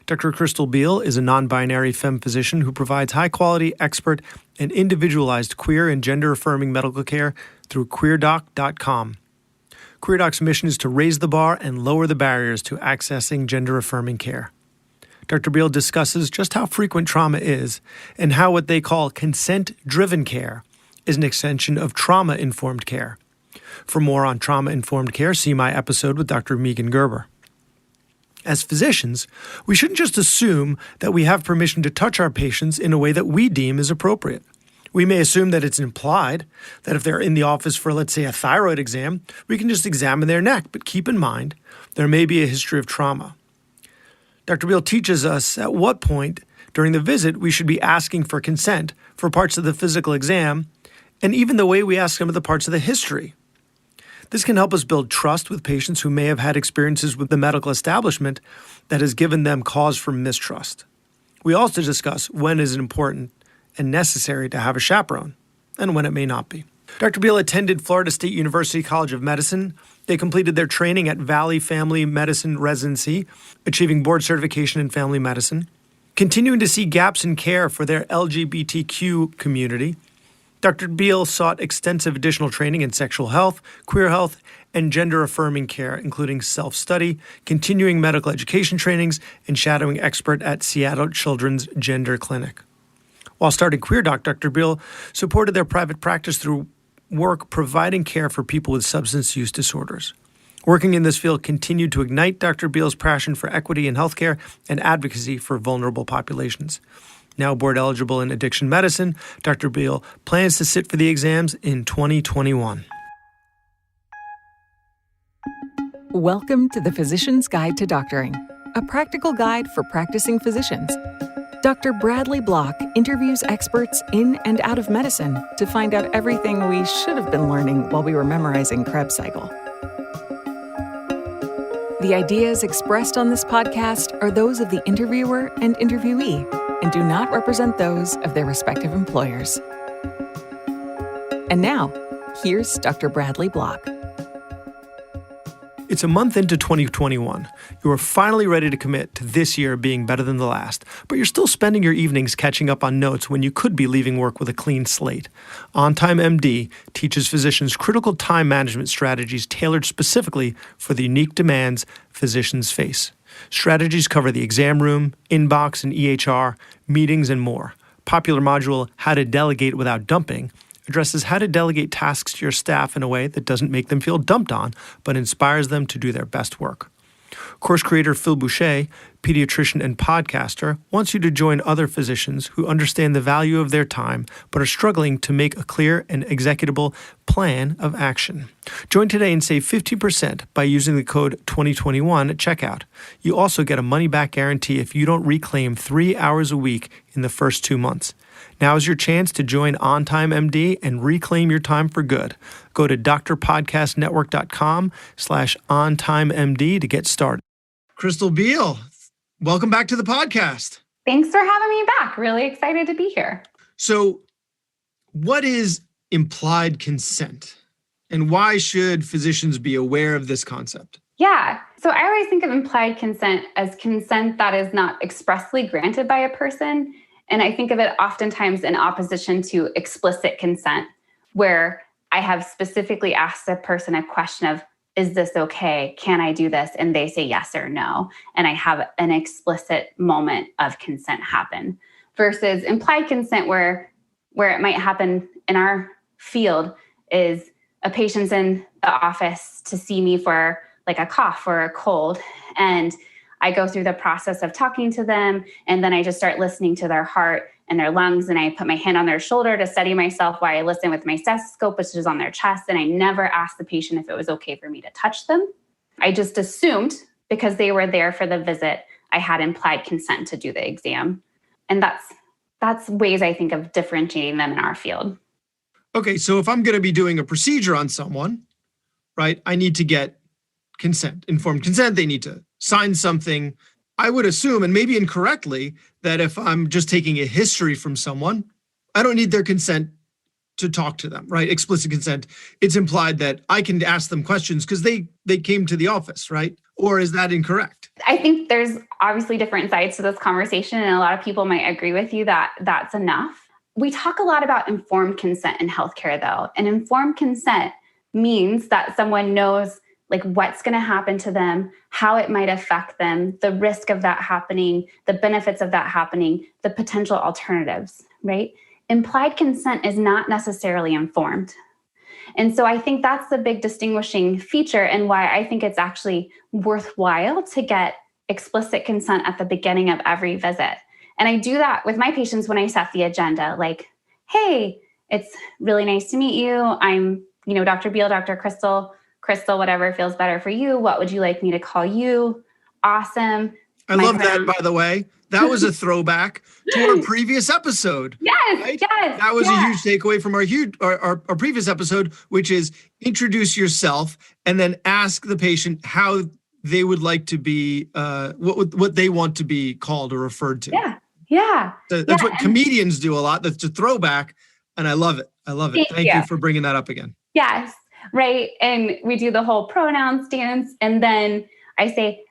Dr. Crystal Beal is a non-binary femme physician who provides high-quality, expert, and individualized queer and gender-affirming medical care through QueerDoc.com. QueerDoc's mission is to raise the bar and lower the barriers to accessing gender-affirming care. Dr. Beal discusses just how frequent trauma is and how what they call consent-driven care is an extension of trauma-informed care. For more on trauma-informed care, see my episode with Dr. Megan Gerber. As physicians, we shouldn't just assume that we have permission to touch our patients in a way that we deem is appropriate. We may assume that it's implied, that if they're in the office for, let's say, a thyroid exam, we can just examine their neck, but keep in mind, there may be a history of trauma. Dr. Beal teaches us at what point during the visit we should be asking for consent for parts of the physical exam, and even the way we ask some of the parts of the history. This can help us build trust with patients who may have had experiences with the medical establishment that has given them cause for mistrust. We also discuss when is it important and necessary to have a chaperone, and when it may not be. Dr. Beal attended Florida State University College of Medicine. They completed their training at Valley Family Medicine Residency, achieving board certification in family medicine. Continuing to see gaps in care for their LGBTQ community, Dr. Beal sought extensive additional training in sexual health, queer health, and gender-affirming care, including self-study, continuing medical education trainings, and shadowing expert at Seattle Children's Gender Clinic. While starting QueerDoc, Dr. Beal supported their private practice through work providing care for people with substance use disorders. Working in this field continued to ignite Dr. Beal's passion for equity in healthcare and advocacy for vulnerable populations. Now board eligible in addiction medicine, Dr. Beal plans to sit for the exams in 2021. Welcome to the Physician's Guide to Doctoring, a practical guide for practicing physicians. Dr. Bradley Block interviews experts in and out of medicine to find out everything we should have been learning while we were memorizing Krebs cycle. The ideas expressed on this podcast are those of the interviewer and interviewee and do not represent those of their respective employers. And now, here's Dr. Bradley Block. It's a month into 2021. You are finally ready to commit to this year being better than the last, but you're still spending your evenings catching up on notes when you could be leaving work with a clean slate. On-Time MD teaches physicians critical time management strategies tailored specifically for the unique demands physicians face. Strategies cover the exam room, inbox and EHR, meetings, and more. Popular module, How to Delegate Without Dumping, addresses how to delegate tasks to your staff in a way that doesn't make them feel dumped on, but inspires them to do their best work. Course creator Phil Boucher, pediatrician and podcaster, wants you to join other physicians who understand the value of their time but are struggling to make a clear and executable plan of action. Join today and save 50% by using the code 2021 at checkout. You also get a money-back guarantee if you don't reclaim 3 hours a week in the first 2 months. Now is your chance to join On-Time MD and reclaim your time for good. Go to drpodcastnetwork.com/ontimemd to get started. Crystal Beal, welcome back to the podcast. Thanks for having me back. Really excited to be here. So, what is implied consent? And why should physicians be aware of this concept? Yeah. So I always think of implied consent as consent that is not expressly granted by a person. And I think of it oftentimes in opposition to explicit consent, where I have specifically asked a person a question of, is this okay? Can I do this? And they say yes or no. And I have an explicit moment of consent happen versus implied consent where it might happen in our field is a patient's in the office to see me for like a cough or a cold. And I go through the process of talking to them, and then I just start listening to their heart and their lungs, and I put my hand on their shoulder to steady myself while I listen with my stethoscope, which is on their chest, and I never asked the patient if it was okay for me to touch them. I just assumed, because they were there for the visit, I had implied consent to do the exam. And that's ways I think of differentiating them in our field. Okay, so if I'm going to be doing a procedure on someone, right, I need to get consent, informed consent. They need to sign something. I would assume, and maybe incorrectly, that if I'm just taking a history from someone, I don't need their consent to talk to them, right? Explicit consent. It's implied that I can ask them questions because they came to the office, right? or is that incorrect? I think there's obviously different sides to this conversation, and a lot of people might agree with you that that's enough. We talk a lot about informed consent in healthcare, though, and informed consent means that someone knows like what's going to happen to them, how it might affect them, the risk of that happening, the benefits of that happening, the potential alternatives, right? Implied consent is not necessarily informed. And so I think that's the big distinguishing feature and why I think it's actually worthwhile to get explicit consent at the beginning of every visit. And I do that with my patients when I set the agenda, like, hey, it's really nice to meet you. I'm, Dr. Beal, Dr. Crystal, whatever feels better for you. What would you like me to call you? Awesome. I love that, by the way. That was a throwback to our previous episode. Yes, right? yes. That was a huge takeaway from our previous episode, which is introduce yourself and then ask the patient how they would like to be, what they want to be called or referred to. Yeah. That's what comedians do a lot. That's a throwback, and I love it. Thank you for bringing that up again. Yes, right. And we do the whole pronouns dance, and then I say,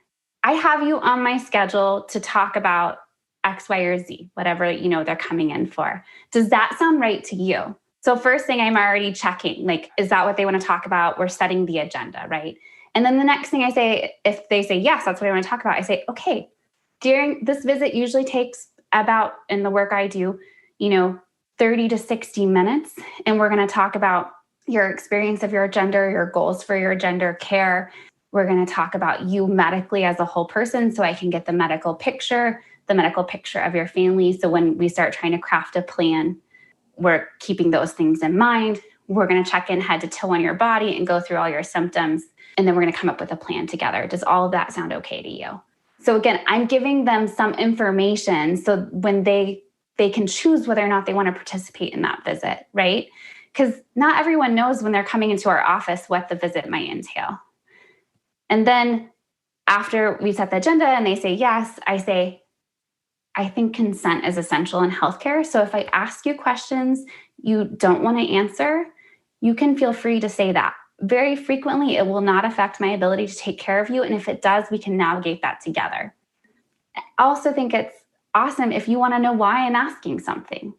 I have you on my schedule to talk about X, Y, or Z, whatever, they're coming in for. Does that sound right to you? So first thing, I'm already checking, like, is that what they want to talk about? We're setting the agenda, right? And then the next thing I say, if they say, yes, that's what I want to talk about, I say, okay, during this visit usually takes about, in the work I do, 30 to 60 minutes. And we're going to talk about your experience of your gender, your goals for your gender care. We're going to talk about you medically as a whole person so I can get the medical picture of your family. So when we start trying to craft a plan, we're keeping those things in mind. We're going to check in head to toe on your body and go through all your symptoms. And then we're going to come up with a plan together. Does all of that sound okay to you? So again, I'm giving them some information so when they can choose whether or not they want to participate in that visit, right? Because not everyone knows when they're coming into our office what the visit might entail. And then after we set the agenda and they say yes, I say, I think consent is essential in healthcare. So if I ask you questions you don't want to answer, you can feel free to say that. Very frequently, it will not affect my ability to take care of you. And if it does, we can navigate that together. I also think it's awesome if you want to know why I'm asking something.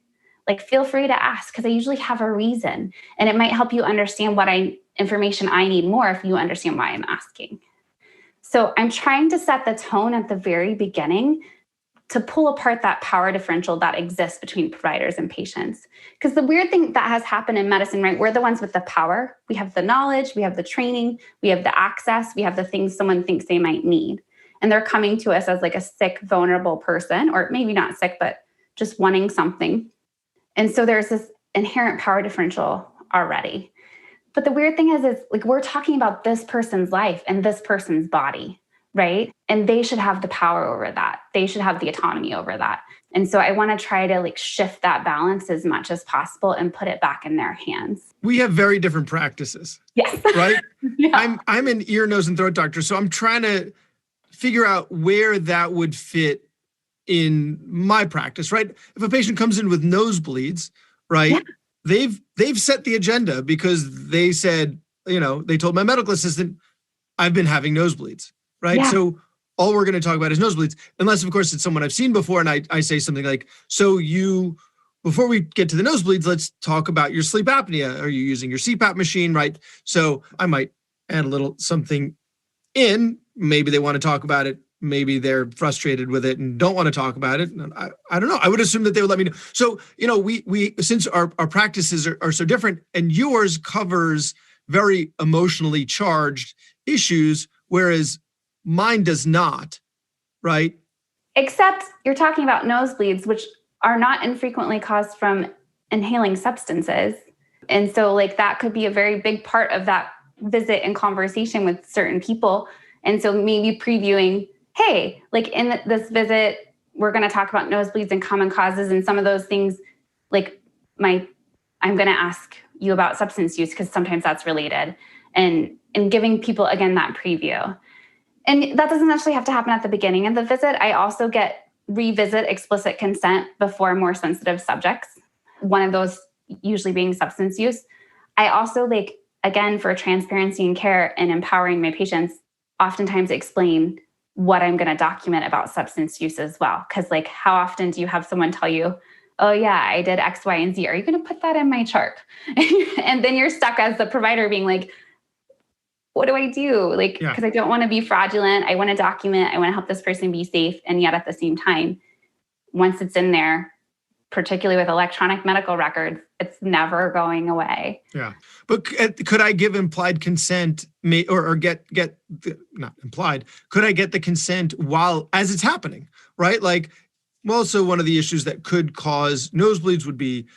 Like, feel free to ask, because I usually have a reason. And it might help you understand what information I need more if you understand why I'm asking. So I'm trying to set the tone at the very beginning to pull apart that power differential that exists between providers and patients. Because the weird thing that has happened in medicine, right? We're the ones with the power. We have the knowledge, we have the training, we have the access, we have the things someone thinks they might need. And they're coming to us as like a sick, vulnerable person, or maybe not sick, but just wanting something. And so there's this inherent power differential already. But the weird thing is like, we're talking about this person's life and this person's body, right? And they should have the power over that. They should have the autonomy over that. And so I want to try to like shift that balance as much as possible and put it back in their hands. We have very different practices. Yes. Right? Yeah. I'm an ear, nose, and throat doctor. So I'm trying to figure out where that would fit in my practice, right? If a patient comes in with nosebleeds, right? Yeah. They've set the agenda because they said, they told my medical assistant, I've been having nosebleeds, right? Yeah. So all we're going to talk about is nosebleeds, unless of course it's someone I've seen before. And I say something like, before we get to the nosebleeds, let's talk about your sleep apnea. Are you using your CPAP machine, right? So I might add a little something in. Maybe they want to talk about it. Maybe they're frustrated with it and don't want to talk about it. I don't know. I would assume that they would let me know. So, we since our practices are so different, and yours covers very emotionally charged issues, whereas mine does not, right? Except you're talking about nosebleeds, which are not infrequently caused from inhaling substances. And so like that could be a very big part of that visit and conversation with certain people. And so maybe previewing, hey, like in this visit, we're going to talk about nosebleeds and common causes and some of those things. Like I'm going to ask you about substance use because sometimes that's related, and giving people, again, that preview. And that doesn't actually have to happen at the beginning of the visit. I also revisit explicit consent before more sensitive subjects. One of those usually being substance use. I also again, for transparency and care and empowering my patients, oftentimes explain what I'm going to document about substance use as well. Because like, how often do you have someone tell you, oh yeah, I did X, Y, and Z. Are you going to put that in my chart? And then you're stuck as the provider being like, what do I do? Like, because I don't want to be fraudulent. I want to document. I want to help this person be safe. And yet at the same time, once it's in there, particularly with electronic medical records, it's never going away. Yeah. But could I give implied consent or get not implied, could I get the consent as it's happening, right? Like, also one of the issues that could cause nosebleeds would be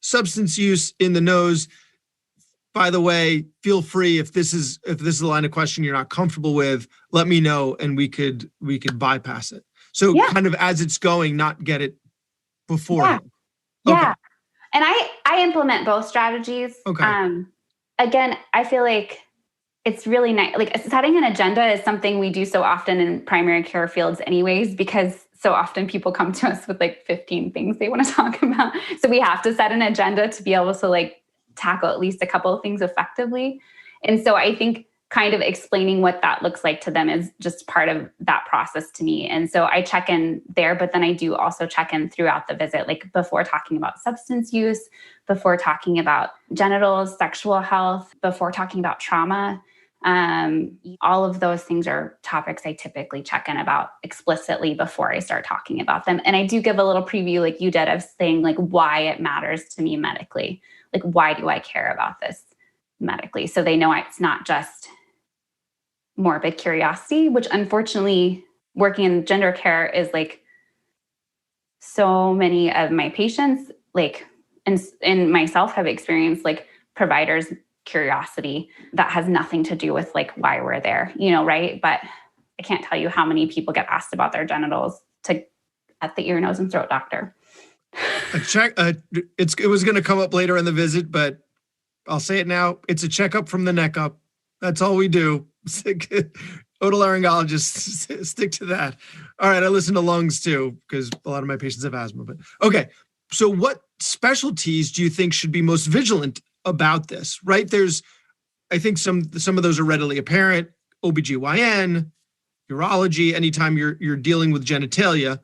substance use in the nose. By the way, feel free if this is a line of questioning you're not comfortable with, let me know and we could bypass it. So kind of as it's going, not get it beforehand. Yeah. Okay. And I implement both strategies. Okay. Again, I feel like it's really nice. Like setting an agenda is something we do so often in primary care fields anyways, because so often people come to us with like 15 things they want to talk about. So we have to set an agenda to be able to like tackle at least a couple of things effectively. And so I think kind of explaining what that looks like to them is just part of that process to me. And so I check in there, but then I do also check in throughout the visit, like before talking about substance use, before talking about genitals, sexual health, before talking about trauma. All of those things are topics I typically check in about explicitly before I start talking about them. And I do give a little preview like you did of saying like why it matters to me medically. Like, why do I care about this medically? So they know it's not just morbid curiosity, which unfortunately working in gender care is like so many of my patients, like, and myself have experienced like providers' curiosity that has nothing to do with like why we're there, right? But I can't tell you how many people get asked about their genitals at the ear, nose, and throat doctor. It was going to come up later in the visit, but I'll say it now. It's a checkup from the neck up. That's all we do. Otolaryngologists stick to that. All right. I listen to lungs too, because a lot of my patients have asthma, but okay. So what specialties do you think should be most vigilant about this, right? I think some of those are readily apparent. OBGYN, urology, anytime you're dealing with genitalia,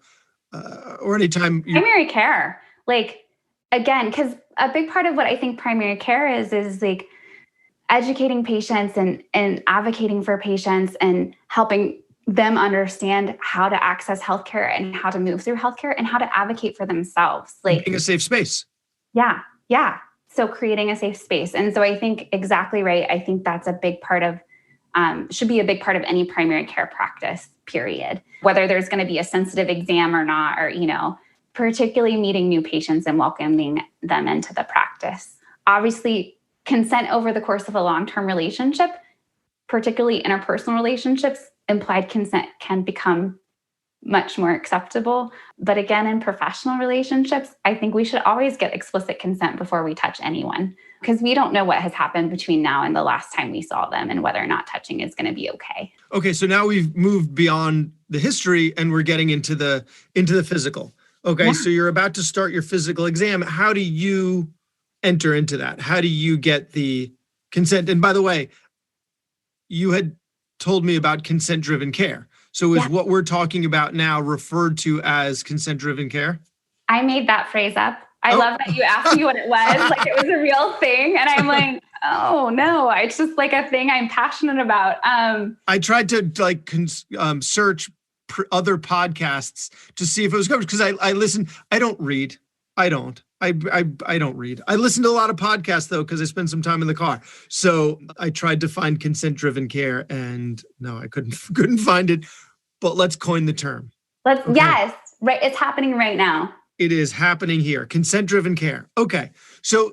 or anytime primary care, like, again, because a big part of what I think primary care is like educating patients and advocating for patients and helping them understand how to access healthcare and how to move through healthcare and how to advocate for themselves. Like being a safe space. Yeah. Yeah. So creating a safe space. And so I think exactly right. I think that's a big part of, should be a big part of any primary care practice, period. Whether there's going to be a sensitive exam or not, or, particularly meeting new patients and welcoming them into the practice. Obviously, consent over the course of a long-term relationship, particularly interpersonal relationships, implied consent can become much more acceptable. But again, in professional relationships, I think we should always get explicit consent before we touch anyone, because we don't know what has happened between now and the last time we saw them and whether or not touching is going to be okay. Okay, so now we've moved beyond the history and we're getting into the physical. Okay, So you're about to start your physical exam. How do you enter into that? How do you get the consent? And by the way, you had told me about consent-driven care. So is what we're talking about now referred to as consent-driven care? I made that phrase up. I love that you asked me what it was. Like it was a real thing. And I'm like, oh no, it's just like a thing I'm passionate about. I tried to search other podcasts to see if it was covered because I listen. I don't read. I don't read. I listen to a lot of podcasts though, because I spend some time in the car. So I tried to find consent-driven care and no, I couldn't find it, but let's coin the term. Yes, right. It's happening right now. It is happening here. Consent-driven care. Okay. So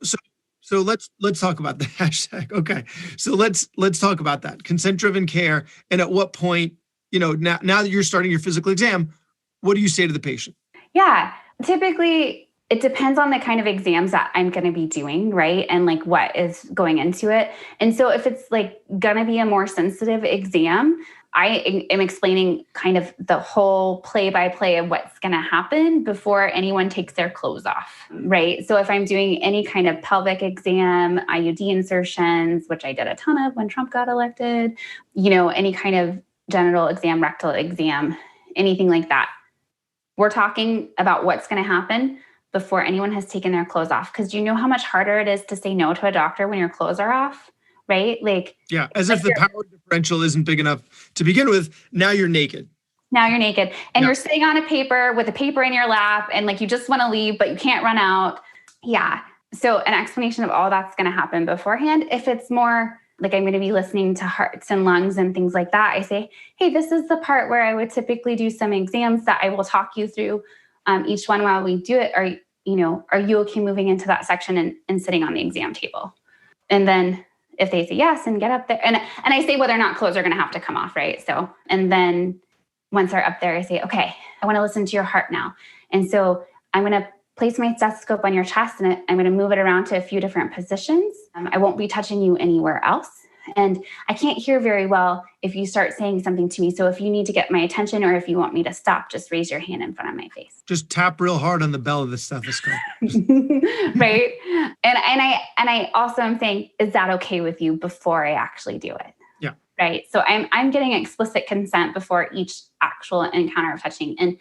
let's talk about the hashtag. Okay. So let's talk about that consent-driven care. And at what point, now that you're starting your physical exam, what do you say to the patient? Yeah, typically it depends on the kind of exams that I'm going to be doing, right? And like what is going into it. And so if it's like going to be a more sensitive exam, I am explaining kind of the whole play-by-play of what's going to happen before anyone takes their clothes off, right? So if I'm doing any kind of pelvic exam, IUD insertions, which I did a ton of when Trump got elected, any kind of genital exam, rectal exam, anything like that, we're talking about what's going to happen before anyone has taken their clothes off. Because do you know how much harder it is to say no to a doctor when your clothes are off? Right? Yeah, as if the power differential isn't big enough to begin with. Now you're naked. And you're sitting on a paper with a paper in your lap and you just want to leave, but you can't run out. Yeah. So an explanation of all that's going to happen beforehand. If it's more I'm going to be listening to hearts and lungs and things like that, I say, hey, this is the part where I would typically do some exams that I will talk you through each one while we do it. Are you okay moving into that section and sitting on the exam table? And then if they say yes and get up there, and I say whether or not clothes are going to have to come off, right? So, and then once they're up there, I say, okay, I want to listen to your heart now. And so I'm going to place my stethoscope on your chest and I'm going to move it around to a few different positions. I won't be touching you anywhere else. And I can't hear very well if you start saying something to me. So if you need to get my attention or if you want me to stop, just raise your hand in front of my face. Just tap real hard on the bell of the stethoscope. Right. And I also am saying, is that okay with you before I actually do it? Yeah. Right. So I'm getting explicit consent before each actual encounter of touching. And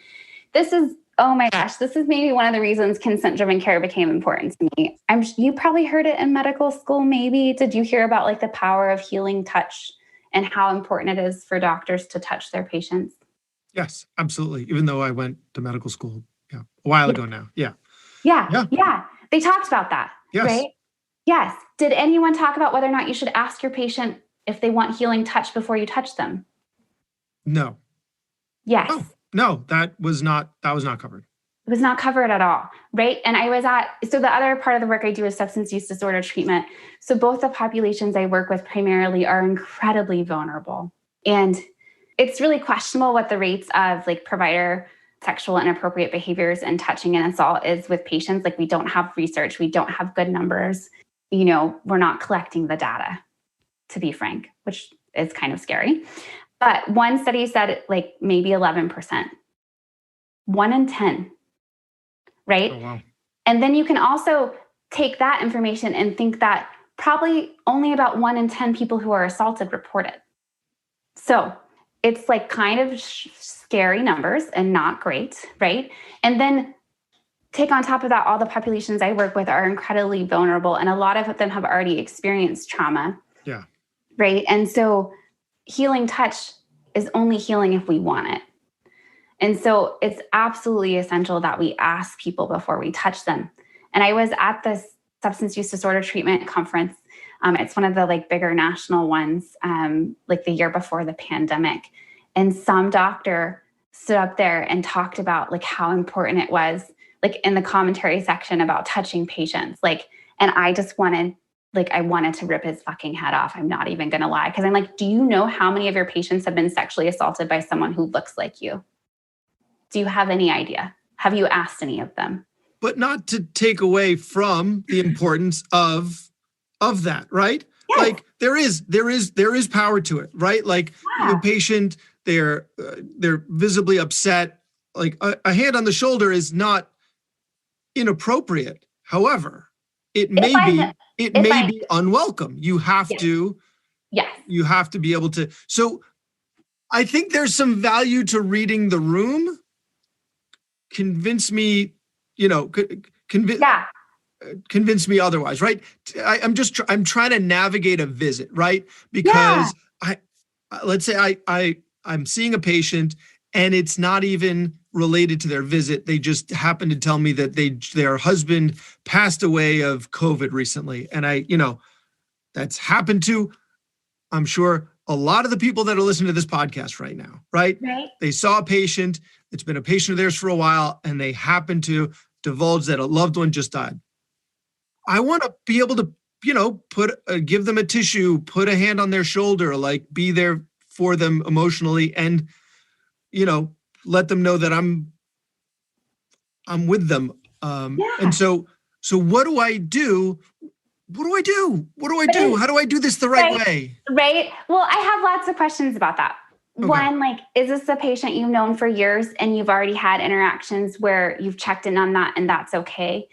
this is, oh my gosh, this is maybe one of the reasons consent-driven care became important to me. You probably heard it in medical school, maybe. Did you hear about the power of healing touch and how important it is for doctors to touch their patients? Yes, absolutely. Even though I went to medical school a while ago now. Yeah. They talked about that, yes. Right? Yes. Did anyone talk about whether or not you should ask your patient if they want healing touch before you touch them? No. Yes. No, that was not covered. It was not covered at all, right? And so the other part of the work I do is substance use disorder treatment. So both the populations I work with primarily are incredibly vulnerable. And it's really questionable what the rates of provider sexual inappropriate behaviors and touching and assault is with patients. We don't have research. We don't have good numbers. We're not collecting the data, to be frank, which is kind of scary. But one study said maybe 11%, 1 in 10, right? Oh, wow. And then you can also take that information and think that probably only about 1 in 10 people who are assaulted report it. So it's kind of scary numbers and not great, right? And then take on top of that, all the populations I work with are incredibly vulnerable, and a lot of them have already experienced trauma. Yeah. Right. And so healing touch is only healing if we want it. And so it's absolutely essential that we ask people before we touch them. And I was at this substance use disorder treatment conference. It's one of the bigger national ones, the year before the pandemic. And some doctor stood up there and talked about how important it was, in the commentary section about touching patients. And I just wanted I wanted to rip his fucking head off. I'm not even going to lie. Because I'm do you know how many of your patients have been sexually assaulted by someone who looks like you? Do you have any idea? Have you asked any of them? But not to take away from the importance of that, right? Yes. There is power to it, right? The patient, they're visibly upset. A hand on the shoulder is not inappropriate. However, it may be unwelcome. You have to be able to. So I think there's some value to reading the room. Convince me, convince me otherwise, right? I'm trying to navigate a visit, right? Because let's say I'm seeing a patient and it's not even related to their visit. They just happen to tell me that their husband passed away of COVID recently. And that's happened to, I'm sure, a lot of the people that are listening to this podcast right now, right? They saw a patient, it's been a patient of theirs for a while, and they happen to divulge that a loved one just died. I want to be able to, give them a tissue, put a hand on their shoulder, be there for them emotionally, and, let them know that I'm with them. And so what do I do? What do I do? How do I do this the right way? Right. Well, I have lots of questions about that. One, like, is this a patient you've known for years and you've already had interactions where you've checked in on that and that's okay?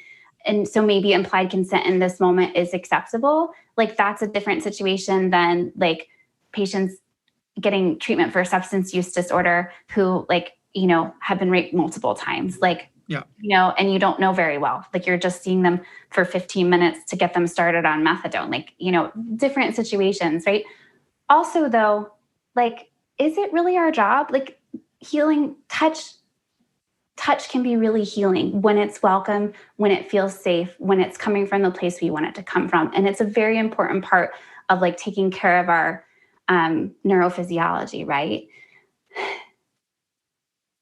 And so maybe implied consent in this moment is acceptable. Like, that's a different situation than like patients getting treatment for substance use disorder who, like, you know, have been raped multiple times. Like, yeah, you know, and you don't know very well. Like, you're just seeing them for 15 minutes to get them started on methadone. Like, you know, different situations, right? Also, though, like, is it really our job? Like, healing, touch can be really healing when it's welcome, when it feels safe, when it's coming from the place we want it to come from. And it's a very important part of like taking care of our neurophysiology, right?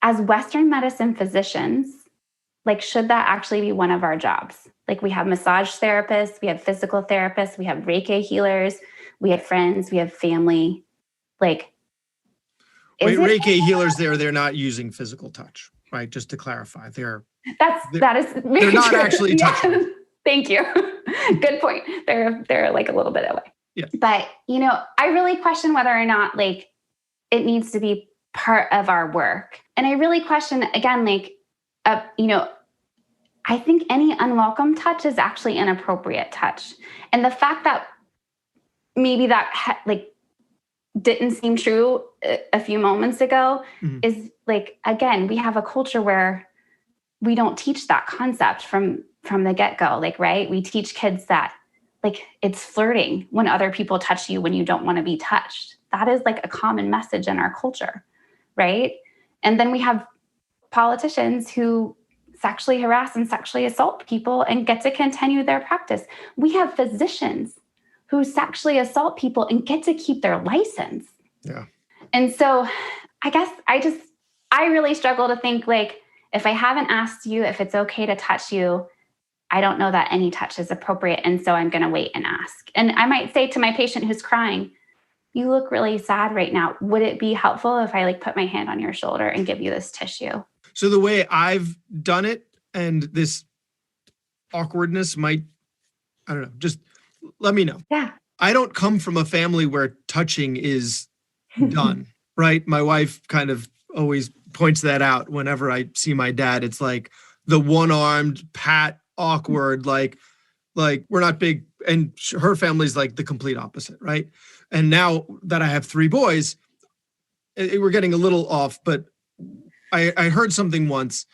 As Western medicine physicians, like, should that actually be one of our jobs? Like, we have massage therapists, we have physical therapists, we have Reiki healers, we have friends, we have family. Like, wait, Reiki healers they're not using physical touch, right? Just to clarify, that is very they're not true. actually touching. Yeah. Thank you. Good point. They're like a little bit away. Yeah. But, you know, I really question whether or not like it needs to be part of our work. And I really question again, like, you know, I think any unwelcome touch is actually inappropriate touch. And the fact that maybe that like didn't seem true a few moments ago is like, again, we have a culture where we don't teach that concept from the get-go. Like, right. We teach kids that like it's flirting when other people touch you when you don't want to be touched. That is like a common message in our culture. Right. And then we have politicians who sexually harass and sexually assault people and get to continue their practice. We have physicians who sexually assault people and get to keep their license. Yeah. And so I guess I really struggle to think like, if I haven't asked you if it's okay to touch you, I don't know that any touch is appropriate. And so I'm going to wait and ask. And I might say to my patient who's crying, you look really sad right now. Would it be helpful if I like put my hand on your shoulder and give you this tissue? So the way I've done it, and this awkwardness might, I don't know, just let me know. Yeah. I don't come from a family where touching is done, right? My wife kind of always points that out whenever I see my dad. It's like the one-armed pat, awkward, like we're not big. And her family's like the complete opposite, right? And now that I have 3 boys, we're getting a little off, but I heard something once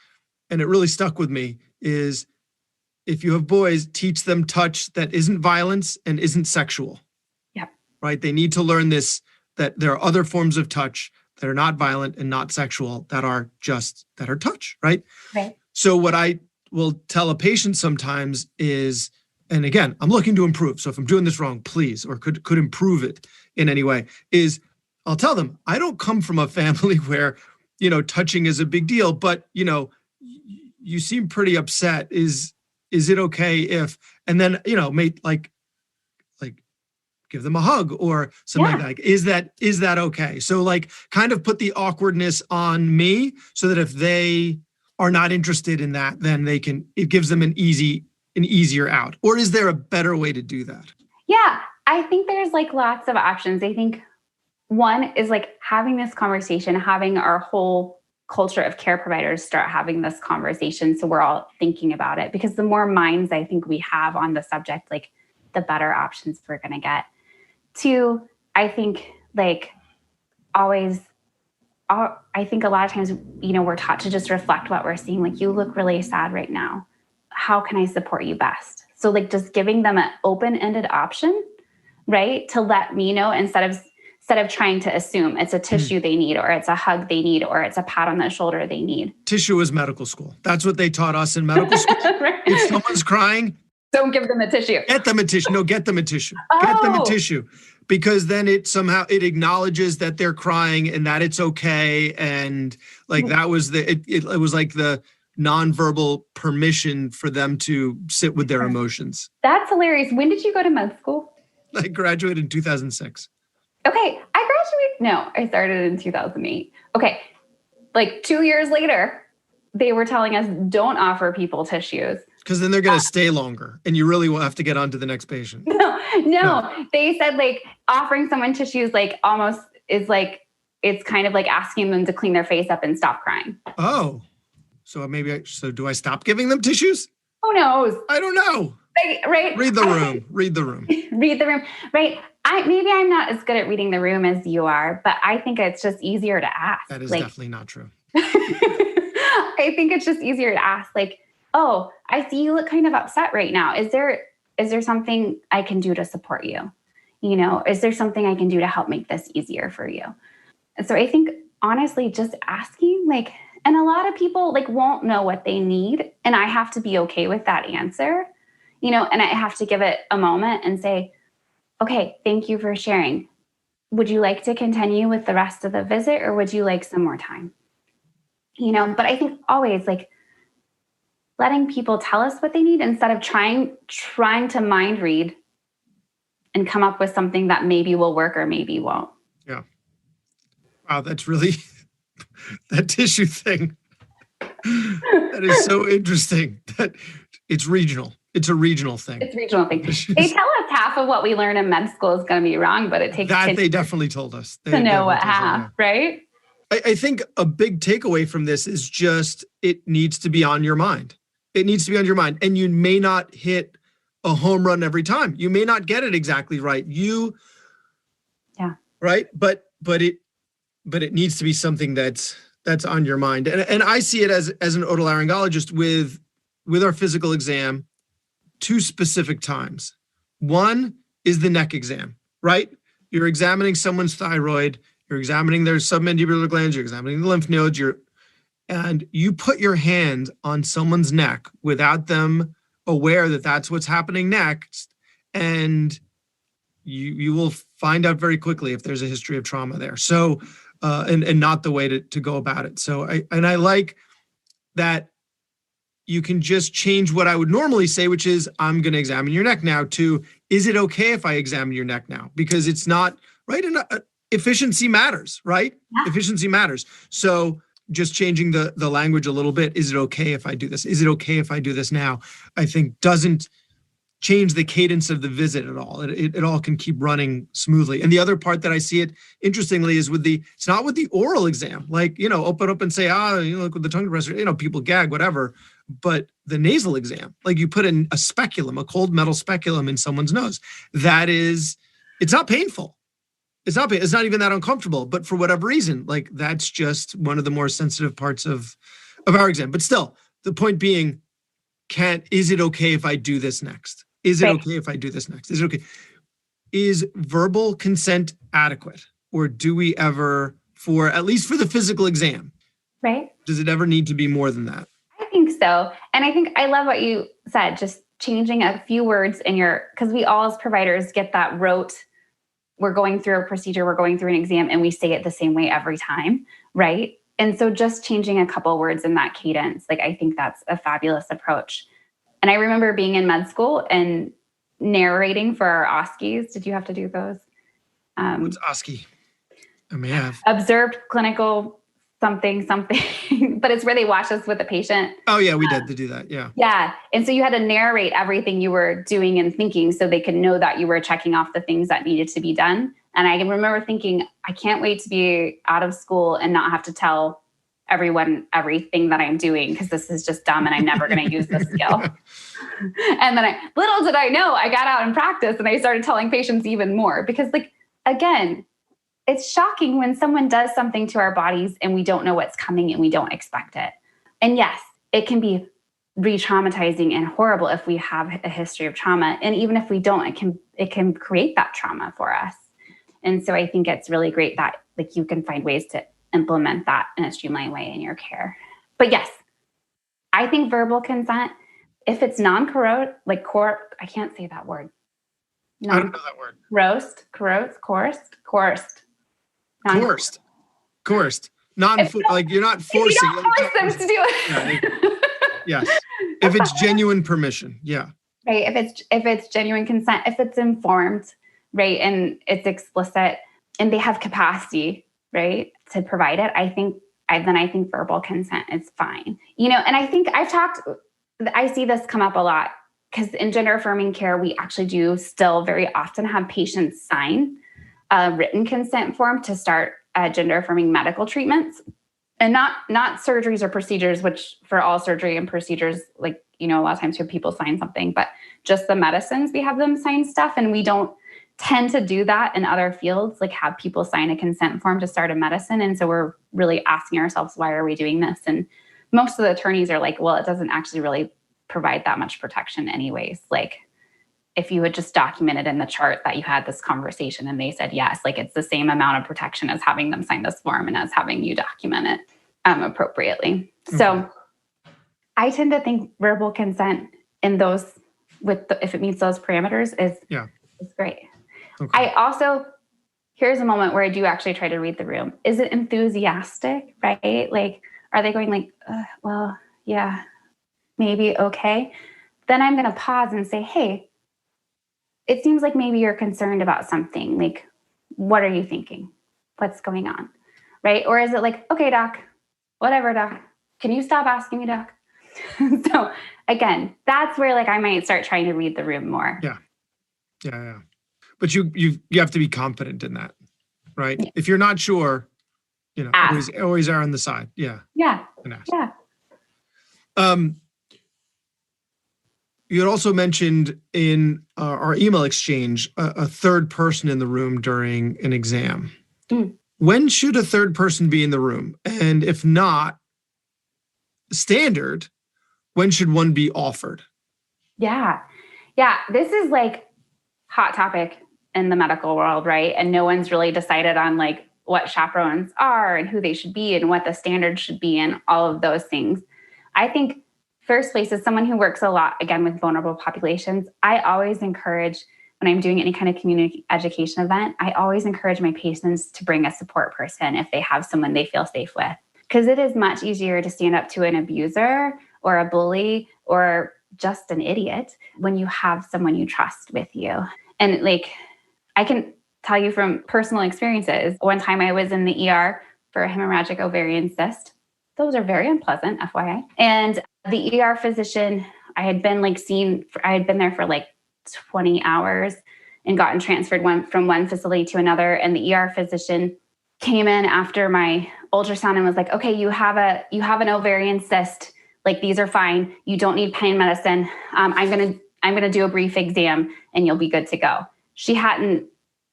and it really stuck with me is if you have boys, teach them touch that isn't violence and isn't sexual. Yeah. Right? They need to learn this, that there are other forms of touch that are not violent and not sexual that are touch, right? Right. So what I will tell a patient sometimes is, and again, I'm looking to improve. So if I'm doing this wrong, please, or could improve it in any way, is I'll tell them, I don't come from a family where, you know, touching is a big deal, but, you know, you seem pretty upset. Is it okay if, and then, you know, like give them a hug or something like that. Is that okay? So like kind of put the awkwardness on me so that if they are not interested in that, then it gives them an easier out. Or is there a better way to do that? Yeah, I think there's like lots of options. I think one is like having this conversation, having our whole culture of care providers start having this conversation. So we're all thinking about it, because the more minds I think we have on the subject, like the better options we're going to get. 2, I think like always, I think a lot of times, you know, we're taught to just reflect what we're seeing. Like, you look really sad right now. How can I support you best? So like just giving them an open-ended option, right? To let me know instead of trying to assume it's a tissue they need, or it's a hug they need, or it's a pat on the shoulder they need. Tissue is medical school. That's what they taught us in medical school. Right. If someone's crying, don't give them a tissue. Get them a tissue. No, get them a tissue. Oh. Get them a tissue. Because then it acknowledges that they're crying and that it's okay. And like that was it was like the nonverbal permission for them to sit with their emotions. That's hilarious. When did you go to med school? I graduated in 2006. Okay. I started in 2008. Okay. Like 2 years later, they were telling us don't offer people tissues. Because then they're going to stay longer and you really will have to get on to the next patient. No. They said like offering someone tissues like almost is like it's kind of like asking them to clean their face up and stop crying. Oh, so so do I stop giving them tissues? Who knows? I don't know. Right? Read the room. Read the room. Read the room. Right. Maybe I'm not as good at reading the room as you are, but I think it's just easier to ask. That is definitely not true. I think it's just easier to ask, like, oh, I see you look kind of upset right now. Is there something I can do to support you? You know, is there something I can do to help make this easier for you? And so I think, honestly, just asking, like, and a lot of people like won't know what they need. And I have to be okay with that answer, you know, and I have to give it a moment and say, okay, thank you for sharing. Would you like to continue with the rest of the visit, or would you like some more time? You know, but I think always like letting people tell us what they need instead of trying to mind read and come up with something that maybe will work or maybe won't. Yeah. Wow, that's really that tissue thing. That is so interesting. That it's regional. It's a regional thing. It's a regional thing. They tell us half of what we learn in med school is going to be wrong, but it takes that they definitely told us to know what half, right? I think a big takeaway from this is just it needs to be on your mind. It needs to be on your mind, and you may not hit a home run every time. You may not get it exactly right. Right, but it needs to be something that's on your mind. And I see it as an otolaryngologist with our physical exam, 2 specific times. One is the neck exam, right? You're examining someone's thyroid, you're examining their submandibular glands, you're examining the lymph nodes, and you put your hand on someone's neck without them aware that that's what's happening next, and you will find out very quickly if there's a history of trauma there. So, and not the way to go about it. So I like that you can just change what I would normally say, which is, I'm going to examine your neck now, to, is it okay if I examine your neck now? Because it's not, right? And efficiency matters, right? Yeah. Efficiency matters. So just changing the language a little bit, is it okay if I do this? Is it okay if I do this now? I think doesn't change the cadence of the visit at all. It all can keep running smoothly. And the other part that I see it, interestingly, is it's not with the oral exam, like, you know, open up and say, look with the tongue compressor, you know, people gag, whatever. But the nasal exam, like you put in a speculum, a cold metal speculum in someone's nose, it's not painful. It's not even that uncomfortable, but for whatever reason, like that's just one of the more sensitive parts of our exam. But still, the point being, is it okay if I do this next? Is it okay if I do this next? Is it okay? Is verbal consent adequate? Or do we ever, at least for the physical exam, right? Does it ever need to be more than that? I think so. And I think I love what you said, just changing a few words because we all as providers get that rote, we're going through a procedure, we're going through an exam, and we say it the same way every time, right? And so just changing a couple words in that cadence, like I think that's a fabulous approach. And I remember being in med school and narrating for our OSCEs. Did you have to do those? What's OSCE? I may have. Observed clinical something, but it's where they watch us with the patient. Oh yeah, we did to do that, yeah. Yeah, and so you had to narrate everything you were doing and thinking so they could know that you were checking off the things that needed to be done. And I remember thinking, I can't wait to be out of school and not have to tell everyone everything that I'm doing, because this is just dumb and I'm never going to use this skill. And then little did I know, I got out in practice and I started telling patients even more, because like, again, it's shocking when someone does something to our bodies and we don't know what's coming and we don't expect it. And yes, it can be re-traumatizing and horrible if we have a history of trauma. And even if we don't, it can create that trauma for us. And so I think it's really great that like you can find ways to implement that in a streamlined way in your care. But yes, I think verbal consent, if it's non-coerced, like I can't say that word. I don't know that word. Coerced. Like you're not forcing. You don't force them to do it. Yes. If it's genuine permission. Yeah. Right. If it's genuine consent, if it's informed, right, and it's explicit and they have capacity, right, to provide it, I think verbal consent is fine. You know, and I think I see this come up a lot, because in gender affirming care, we actually do still very often have patients sign a written consent form to start gender affirming medical treatments, and not surgeries or procedures, which for all surgery and procedures, like, a lot of times you have people sign something, but just the medicines, we have them sign stuff. And we don't tend to do that in other fields, like have people sign a consent form to start a medicine. And so we're really asking ourselves, why are we doing this? And most of the attorneys are like, well, it doesn't actually really provide that much protection anyways. Like, if you had just documented in the chart that you had this conversation and they said yes, like it's the same amount of protection as having them sign this form and as having you document it appropriately. Mm-hmm. So I tend to think verbal consent in those if it meets those parameters is great. Okay. I also, here's a moment where I do actually try to read the room. Is it enthusiastic, right? Like, are they going like, well, yeah, maybe, okay. Then I'm going to pause and say, hey, it seems like maybe you're concerned about something. Like, what are you thinking? What's going on? Right? Or is it like, okay, doc, whatever, doc. Can you stop asking me, doc? So again, that's where like I might start trying to read the room more. Yeah. But you have to be confident in that, right? Yeah. If you're not sure, always err on the side. Yeah. Yeah. Yeah. You had also mentioned in our email exchange a third person in the room during an exam. Mm. When should a third person be in the room? And if not standard, when should one be offered? Yeah. This is like hot topic in the medical world, right? And no one's really decided on like what chaperones are and who they should be and what the standards should be and all of those things. I think first place, as someone who works a lot, again, with vulnerable populations, I always encourage, when I'm doing any kind of community education event, I always encourage my patients to bring a support person if they have someone they feel safe with. Because it is much easier to stand up to an abuser or a bully or just an idiot when you have someone you trust with you. And like, I can tell you from personal experiences, one time I was in the ER for a hemorrhagic ovarian cyst. Those are very unpleasant, FYI. And the ER physician, I had been there for like 20 hours and gotten transferred from one facility to another. And the ER physician came in after my ultrasound and was like, okay, you have an ovarian cyst. Like, these are fine. You don't need pain medicine. I'm going to do a brief exam and you'll be good to go. She hadn't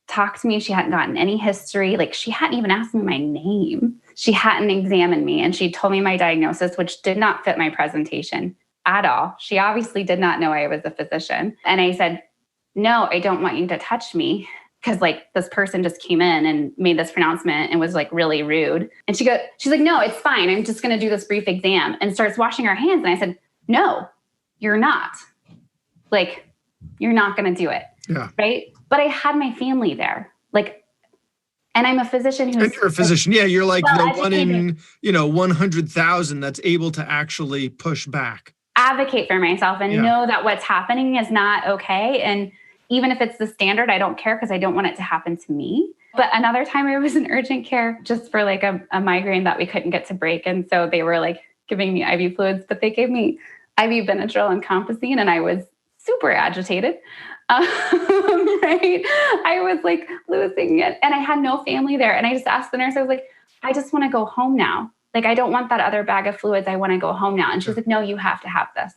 talked to me. She hadn't gotten any history. Like, she hadn't even asked me my name. She hadn't examined me, and she told me my diagnosis, which did not fit my presentation at all. She obviously did not know I was a physician. And I said, no, I don't want you to touch me, because like this person just came in and made this pronouncement and was like really rude. And she's like, no, it's fine. I'm just going to do this brief exam, and starts washing her hands. And I said, no, you're not. Like, you're not going to do it. Yeah. Right. But I had my family there. Like, and I'm a physician who's... And you're a physician. Yeah, you're like the one in, 100,000 that's able to actually push back. Advocate for myself and know that what's happening is not okay. And even if it's the standard, I don't care, because I don't want it to happen to me. But another time I was in urgent care just for like a migraine that we couldn't get to break. And so they were like giving me IV fluids, but they gave me IV Benadryl and Compazine, and I was super agitated. Right? I was like losing it, and I had no family there. And I just asked the nurse, I was like, I just want to go home now. Like, I don't want that other bag of fluids. I want to go home now. And she was like, no, you have to have this.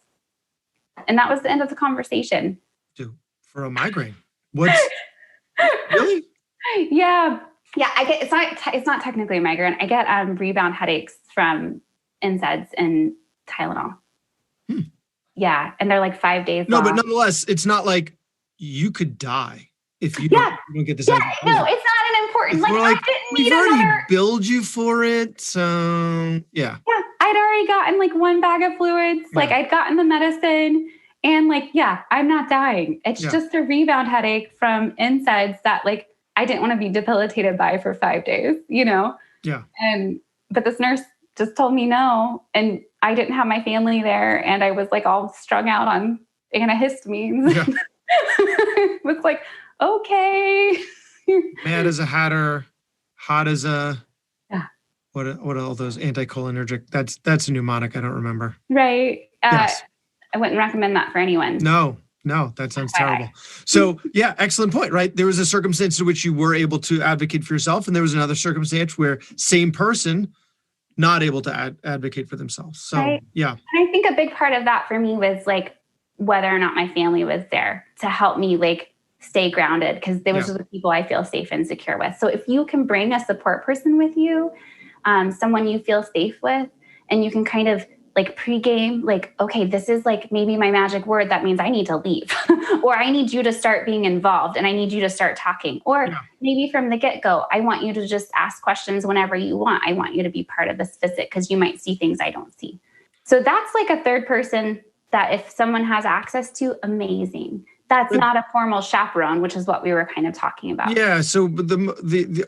And that was the end of the conversation. Dude, for a migraine. What's really? Yeah. I get, it's not technically a migraine. I get rebound headaches from NSAIDs and Tylenol. Yeah. And they're like 5 days long. But nonetheless, it's not like you could die if you don't get this. Yeah, no, it's not an important. I didn't need another. We've already billed you for it, so yeah. Yeah, I'd already gotten like one bag of fluids. Yeah. Like, I'd gotten the medicine, and like, I'm not dying. It's just a rebound headache from NSAIDs that like I didn't want to be debilitated by for 5 days. Yeah. But this nurse just told me no, and I didn't have my family there, and I was like all strung out on antihistamines. Yeah. It was like, okay. Mad as a hatter, hot as a... Yeah. What are all those anticholinergic? That's a mnemonic. I don't remember. Right. Yes. I wouldn't recommend that for anyone. No. No, that sounds terrible. So yeah, excellent point, right? There was a circumstance in which you were able to advocate for yourself, and there was another circumstance where same person not able to advocate for themselves. So right. Yeah. And I think a big part of that for me was like whether or not my family was there to help me like stay grounded, because they were the people I feel safe and secure with. So if you can bring a support person with you, someone you feel safe with, and you can kind of like pregame, like, okay, this is like maybe my magic word. That means I need to leave or I need you to start being involved and I need you to start talking. Or maybe from the get-go, I want you to just ask questions whenever you want. I want you to be part of this visit because you might see things I don't see. So that's like a third person that if someone has access to, amazing. That's not a formal chaperone, which is what we were kind of talking about. Yeah. So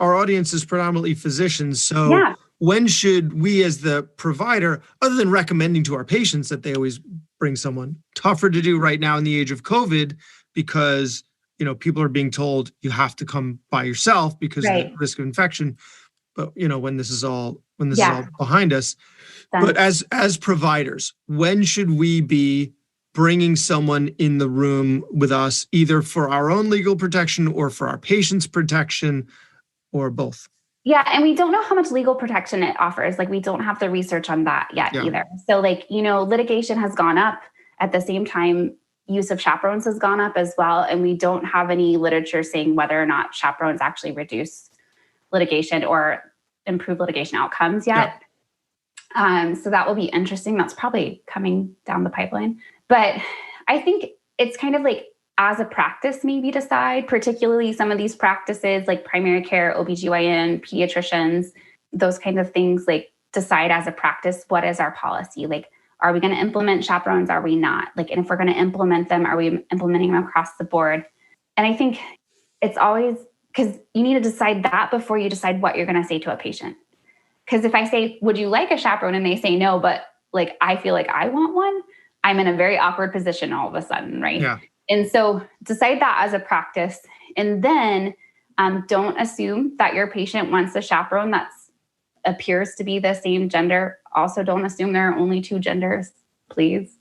our audience is predominantly physicians. So when should we as the provider, other than recommending to our patients that they always bring someone, tougher to do right now in the age of COVID because, people are being told you have to come by yourself because of the risk of infection. But, when this is all behind us, but as providers, when should we be bringing someone in the room with us, either for our own legal protection or for our patients' protection or both? Yeah. And we don't know how much legal protection it offers. Like we don't have the research on that yet either. So like, litigation has gone up at the same time. Use of chaperones has gone up as well. And we don't have any literature saying whether or not chaperones actually reduce litigation or improve litigation outcomes yet. So that will be interesting. That's probably coming down the pipeline. But I think it's kind of like as a practice, maybe decide, particularly some of these practices like primary care, OBGYN, pediatricians, those kinds of things, like decide as a practice, what is our policy? Like, are we going to implement chaperones? Are we not? Like, and if we're going to implement them, are we implementing them across the board? And I think it's always because you need to decide that before you decide what you're going to say to a patient. Because if I say, would you like a chaperone? And they say no, but like, I feel like I want one, I'm in a very awkward position all of a sudden, right? Yeah. And so decide that as a practice. And then don't assume that your patient wants a chaperone that appears to be the same gender. Also, don't assume there are only two genders, please.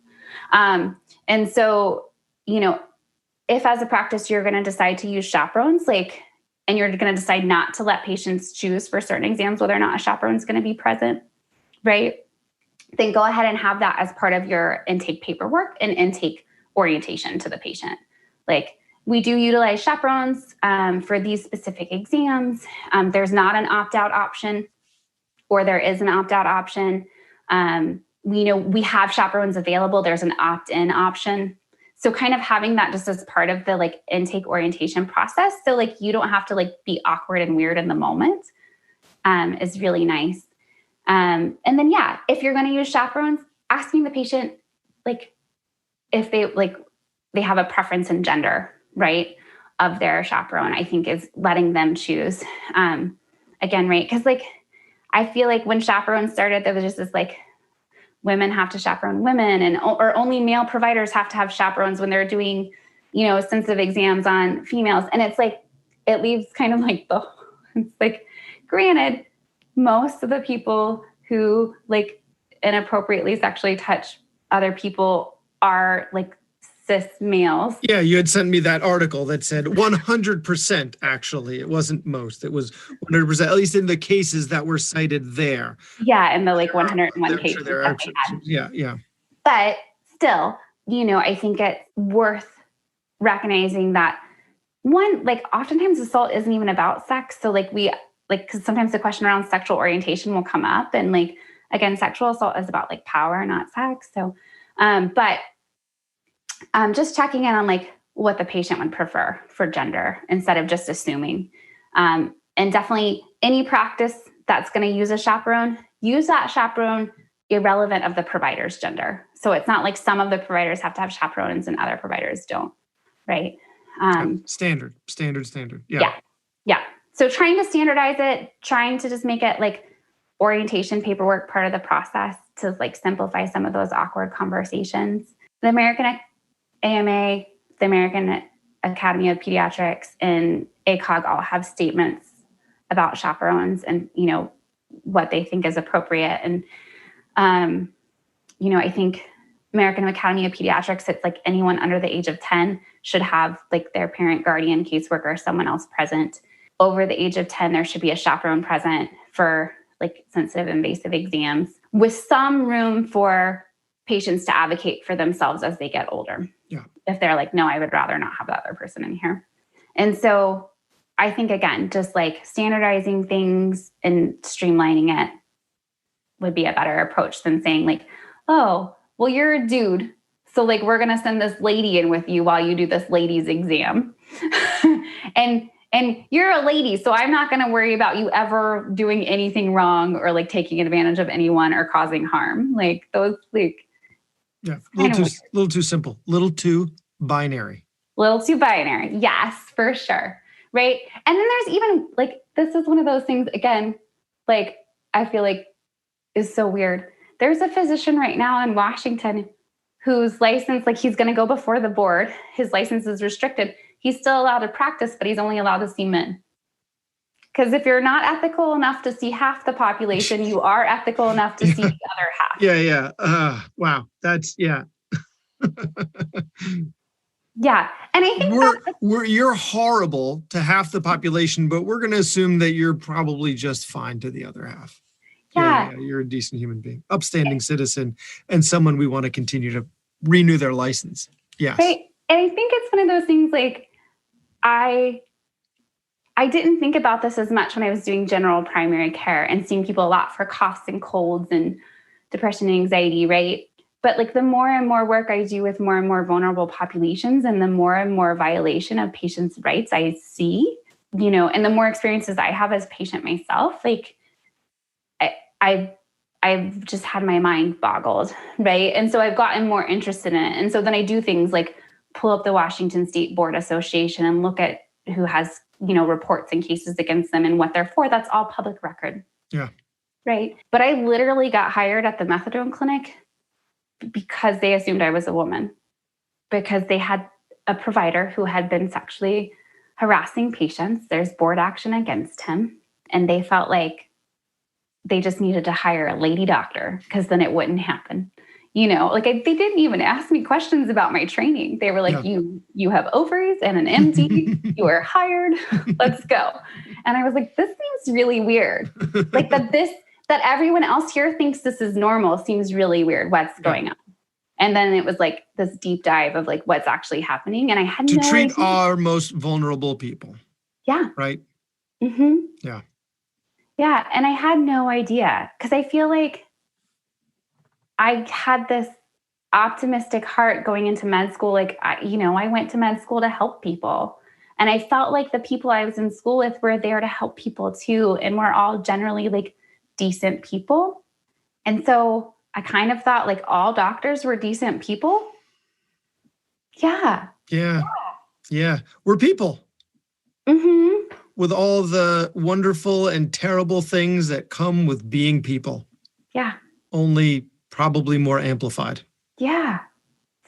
And so, if as a practice, you're going to decide to use chaperones, and you're going to decide not to let patients choose for certain exams whether or not a chaperone is going to be present, right? Then go ahead and have that as part of your intake paperwork and intake orientation to the patient. Like, we do utilize chaperones for these specific exams. There's not an opt-out option, or there is an opt-out option. We have chaperones available. There's an opt-in option. So kind of having that just as part of the intake orientation process. So you don't have to be awkward and weird in the moment is really nice. And then, if you're going to use chaperones, asking the patient, if they have a preference in gender, right, of their chaperone, I think is letting them choose. Again, right. Cause I feel like when chaperones started, there was just this women have to chaperone women or only male providers have to have chaperones when they're doing, sensitive exams on females. And it's it leaves kind of granted, most of the people who inappropriately sexually touch other people are cis males. Yeah, you had sent me that article that said 100%, actually. It wasn't most. It was 100%, at least in the cases that were cited there. Yeah, in the 101 cases that they had. Yeah. But still, I think it's worth recognizing that one, oftentimes assault isn't even about sex. So because sometimes the question around sexual orientation will come up, and again, sexual assault is about power, not sex. So, but just checking in on what the patient would prefer for gender instead of just assuming. And definitely any practice that's going to use a chaperone, use that chaperone irrelevant of the provider's gender. So it's not some of the providers have to have chaperones and other providers don't, right? Standard. Yeah. So trying to standardize it, trying to just make it orientation paperwork part of the process to simplify some of those awkward conversations. The American AMA, the American Academy of Pediatrics, and ACOG all have statements about chaperones and, what they think is appropriate. And, I think American Academy of Pediatrics, it's like anyone under the age of 10 should have like their parent, guardian, caseworker, or someone else present. Over the age of 10, there should be a chaperone present for like sensitive invasive exams, with some room for patients to advocate for themselves as they get older. Yeah. If they're like, no, I would rather not have the other person in here. And so I think, again, just like standardizing things and streamlining it would be a better approach than saying like, oh, well, you're a dude, so like we're going to send this lady in with you while you do this lady's exam. and you're a lady, so I'm not going to worry about you ever doing anything wrong or like taking advantage of anyone or causing harm. Like those, like, yeah, little too simple, little too binary. Little too binary. Yes, for sure. Right. And then there's even like, this is one of those things, again, like I feel like is so weird. There's a physician right now in Washington whose license, like he's going to go before the board. His license is restricted. He's still allowed to practice, but he's only allowed to see men. Because if you're not ethical enough to see half the population, you are ethical enough to see the other half. Yeah. Wow. That's, yeah. Yeah. And I think you're horrible to half the population, but we're going to assume that you're probably just fine to the other half. Yeah. You're a decent human being, upstanding citizen, and someone we want to continue to renew their license. Yes. Right. And I think it's one of those things like I didn't think about this as much when I was doing general primary care and seeing people a lot for coughs and colds and depression and anxiety, right? But like the more and more work I do with more and more vulnerable populations and the more and more violation of patients' rights I see, you know, and the more experiences I have as a patient myself, like I've just had my mind boggled, right? And so I've gotten more interested in it. And so then I do things like pull up the Washington State Board Association and look at who has, you know, reports and cases against them and what they're for. That's all public record. Yeah. Right. But I literally got hired at the methadone clinic because they assumed I was a woman, because they had a provider who had been sexually harassing patients. There's board action against him. And they felt like they just needed to hire a lady doctor because then it wouldn't happen. You know, like they didn't even ask me questions about my training. They were like, you have ovaries and an MD, you are hired, let's go. And I was like, this seems really weird. Like that everyone else here thinks this is normal seems really weird. What's going on? And then it was like this deep dive of like what's actually happening. And I had to no treat idea. Our most vulnerable people. Yeah. Right. Mm-hmm. Yeah. Yeah. And I had no idea because I feel like I had this optimistic heart going into med school. Like, I went to med school to help people. And I felt like the people I was in school with were there to help people too. And we're all generally like decent people. And so I kind of thought like all doctors were decent people. Yeah. Yeah. Yeah. We're people. Mm-hmm. With all the wonderful and terrible things that come with being people. Yeah. Only probably more amplified. Yeah.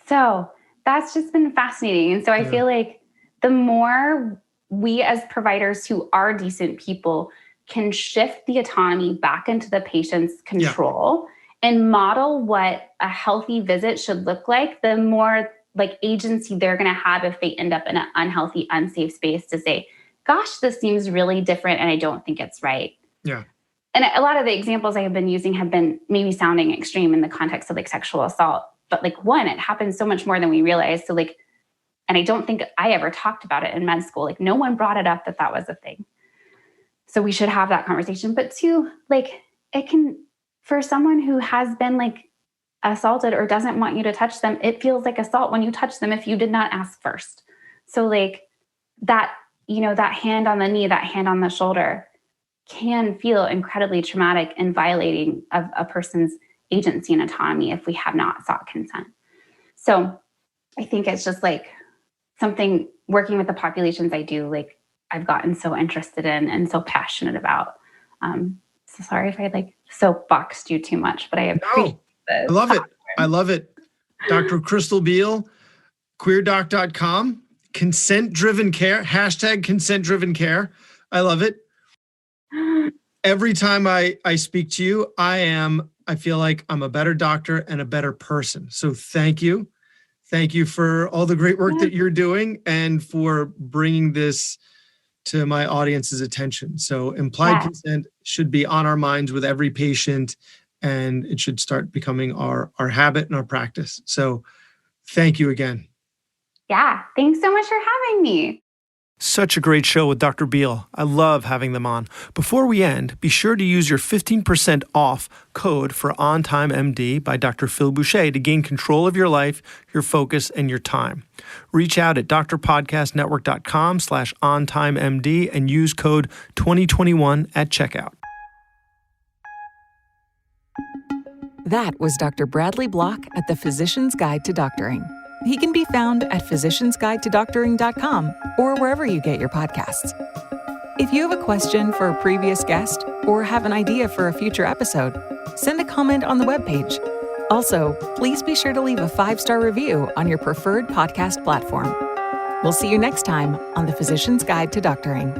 So that's just been fascinating. And so I feel like the more we as providers who are decent people can shift the autonomy back into the patient's control and model what a healthy visit should look like, the more like agency they're going to have if they end up in an unhealthy, unsafe space to say, gosh, this seems really different and I don't think it's right. Yeah. And a lot of the examples I have been using have been maybe sounding extreme in the context of like sexual assault, but like one, it happens so much more than we realize. So like, and I don't think I ever talked about it in med school. Like no one brought it up that was a thing. So we should have that conversation. But two, like it can, for someone who has been like assaulted or doesn't want you to touch them, it feels like assault when you touch them if you did not ask first. So like that, that hand on the knee, that hand on the shoulder can feel incredibly traumatic and violating of a person's agency and autonomy if we have not sought consent. So I think it's just like something working with the populations I do, like I've gotten so interested in and so passionate about. So sorry if I like soapboxed you too much, but I appreciate this. I love it. I love it. Dr. Crystal Beal, QueerDoc.com, consent-driven care, # consent-driven care. I love it. Every time I speak to you, I am I feel like I'm a better doctor and a better person. So thank you. Thank you for all the great work that you're doing and for bringing this to my audience's attention. So implied consent should be on our minds with every patient, and it should start becoming our habit and our practice. So thank you again. Yeah, thanks so much for having me. Such a great show with Dr. Beal. I love having them on. Before we end, be sure to use your 15% off code for On Time MD by Dr. Phil Boucher to gain control of your life, your focus, and your time. Reach out at drpodcastnetwork.com/ontimemd and use code 2021 at checkout. That was Dr. Bradley Block at the Physician's Guide to Doctoring. He can be found at physiciansguidetodoctoring.com or wherever you get your podcasts. If you have a question for a previous guest or have an idea for a future episode, send a comment on the webpage. Also, please be sure to leave a 5-star review on your preferred podcast platform. We'll see you next time on the Physician's Guide to Doctoring.